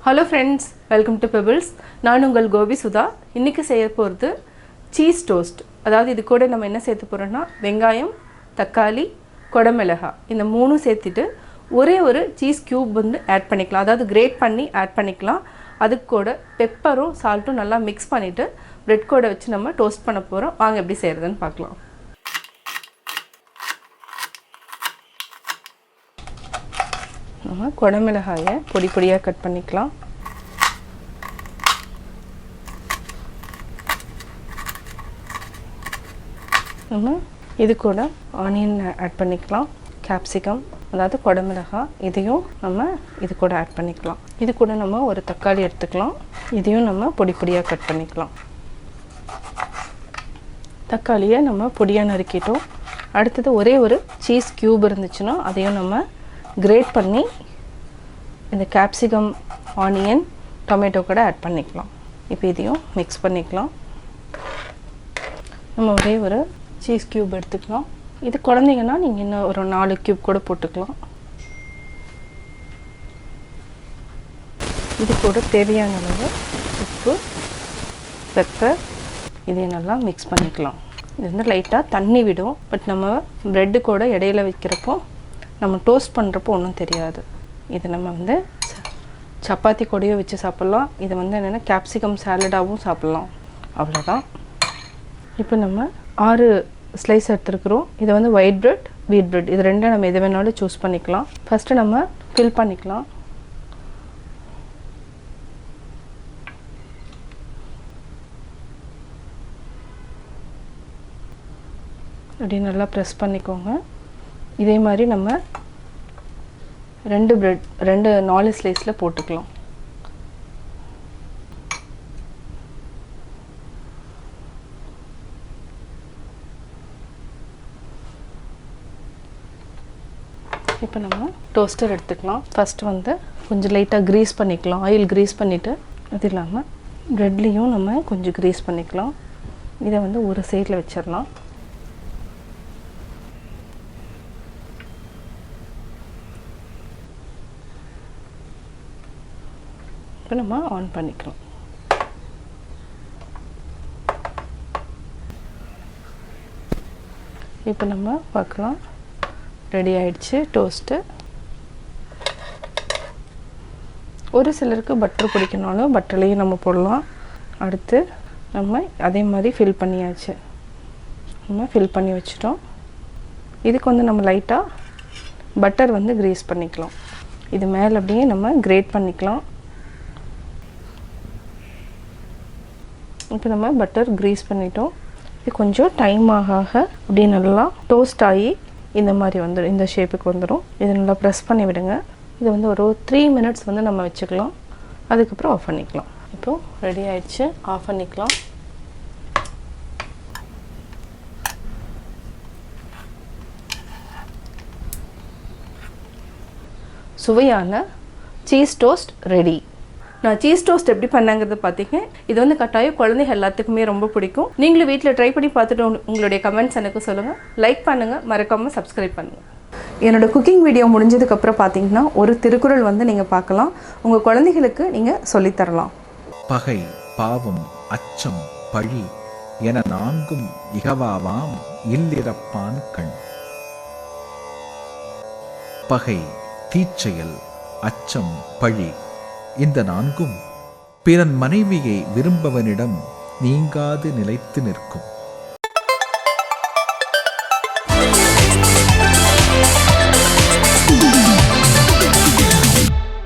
Hello friends, welcome to Pebbles. நான் உங்கள் கோபி சுதா. இன்னைக்கு செய்ய போறது சீஸ் டோஸ்ட். அதாவது இது கூட நம்ம என்ன சேர்த்து போறோம்னா வெங்காயம், தக்காளி, கொடமிளகாய் இந்த மூணும் சேர்த்துட்டு ஒரே ஒரு சீஸ் கியூப் வந்து ஆட் பண்ணிக்கலாம். அதாவது கிரேட் பண்ணி ஆட் பண்ணிக்கலாம். அதுக்கு கூட பெப்பரும் சால்ட்டும் நல்லா மிக்ஸ் பண்ணிட்டு பிரெட் கூட வச்சு நம்ம டோஸ்ட் பண்ண போறோம். வாங்க எப்படி செய்யறதுன்னு பார்க்கலாம். நம்ம கொடமிளகாயை பொடி பொடியாக கட் பண்ணிக்கலாம். நம்ம இது கூட ஆனியன் ஆட் பண்ணிக்கலாம், கேப்சிகம் அதாவது கொடமிளகாய் இதையும் நம்ம இது கூட ஆட் பண்ணிக்கலாம். இது கூட நம்ம ஒரு தக்காளி எடுத்துக்கலாம், இதையும் நம்ம பொடி பொடியாக கட் பண்ணிக்கலாம். தக்காளியை நம்ம பொடியாக நறுக்கிட்டோம். அடுத்தது ஒரே ஒரு சீஸ் க்யூப் இருந்துச்சுன்னா அதையும் நம்ம கிரேட் பண்ணி இந்த கேப்சிகம், ஆனியன், டொமேட்டோ கூட ஆட் பண்ணிக்கலாம். இப்போ இதையும் மிக்ஸ் பண்ணிக்கலாம். நம்ம ஒரே ஒரு சீஸ் க்யூப் எடுத்துக்கலாம். இது குழந்தைங்கன்னா நீங்கள் இன்னும் ஒரு 4 க்யூப் கூட போட்டுக்கலாம். இது கூட தேவையான அளவு உப்பு, பெப்பர் இதையும் நல்லா மிக்ஸ் பண்ணிக்கலாம். இது வந்து லைட்டாக தண்ணி விடும். பட் நம்ம ப்ரெட்டு கூட இடையில வைக்கிறப்போ நம்ம டோஸ்ட் பண்ணுறப்போ ஒன்றும் தெரியாது. இது நம்ம வந்து சப்பாத்தி கூடயோ வச்சு சாப்பிட்லாம். இது வந்து என்னென்னா கேப்சிகம் சாலடாகவும் சாப்பிட்லாம். அவ்வளோதான். இப்போ நம்ம 6 ஸ்லைஸ் எடுத்துருக்குறோம். இதை வந்து ஒயிட் ப்ரெட், வீட் ப்ரெட் இது ரெண்டும் நம்ம எது வேணாலும் சூஸ் பண்ணிக்கலாம். ஃபஸ்ட்டு நம்ம ஃபில் பண்ணிக்கலாம். அப்படி நல்லா ப்ரெஸ் பண்ணிக்கோங்க. இதே மாதிரி நம்ம 4 ஸ்லைஸில் போட்டுக்கலாம். இப்போ நம்ம டோஸ்டர் எடுத்துக்கலாம். ஃபஸ்ட்டு வந்து கொஞ்சம் லைட்டாக க்ரீஸ் பண்ணிக்கலாம். ஆயில் க்ரீஸ் பண்ணிவிட்டு அது இல்லாமல் ப்ரெட்லேயும் நம்ம கொஞ்சம் க்ரீஸ் பண்ணிக்கலாம். இதை வந்து ஒரு சைடில் வச்சிடலாம். இப்போ நம்ம ஆன் பண்ணிக்கலாம். இப்போ நம்ம பார்க்கலாம், ரெடி ஆயிடுச்சு டோஸ்ட்டு. ஒரு சிலருக்கு பட்டர் பிடிக்கனாலும் பட்டர்லேயும் நம்ம போடலாம். அடுத்து நம்ம அதே மாதிரி ஃபில் பண்ணியாச்சு. நம்ம ஃபில் பண்ணி வச்சிட்டோம். இதுக்கு வந்து நம்ம லைட்டாக பட்டர் வந்து க்ரீஸ் பண்ணிக்கலாம். இது மேலே அப்படியே நம்ம கிரேட் பண்ணிக்கலாம். இப்போ நம்ம பட்டர் க்ரீஸ் பண்ணிட்டோம். இது கொஞ்சம் டைம் ஆக அப்படியே நல்லா டோஸ்ட் ஆகி இந்த மாதிரி வந்துடும், இந்த ஷேப்புக்கு வந்துடும். இதை நல்லா ப்ரெஸ் பண்ணி விடுங்க. இது வந்து ஒரு 3 மினிட்ஸ் வந்து நம்ம வச்சுக்கலாம். அதுக்கப்புறம் ஆஃப் பண்ணிக்கலாம். இப்போது ரெடி ஆயிடுச்சு, ஆஃப் பண்ணிக்கலாம். சுவையான சீஸ் டோஸ்ட் ரெடி. நான் சீஸ் டோஸ்ட் எப்படி பண்ணாங்கிறத பார்த்தீங்க. இது வந்து கட்டாயம் குழந்தைங்க எல்லாத்துக்குமே ரொம்ப பிடிக்கும். நீங்களும் வீட்டில் ட்ரை பண்ணி பார்த்துட்டு உங்களுடைய கமெண்ட்ஸ் எனக்கு சொல்லுங்கள். லைக் பண்ணுங்கள், மறக்காமல் சப்ஸ்கிரைப் பண்ணுங்கள். என்னோடய குக்கிங் வீடியோ முடிஞ்சதுக்கப்புறம் பார்த்தீங்கன்னா ஒரு திருக்குறள் வந்து நீங்கள் பார்க்கலாம். உங்கள் குழந்தைகளுக்கு நீங்கள் சொல்லித்தரலாம். பகை, பாவம், அச்சம், பழி என 4ம் இகவாவாம் இல்லிறப்பான் கண். பகை, தீச்செயல், அச்சம், பழி இந்த 4ம் பிறன் மனைவியை விரும்பவனிடம் நீங்காது நிலைத்து நிற்கும்.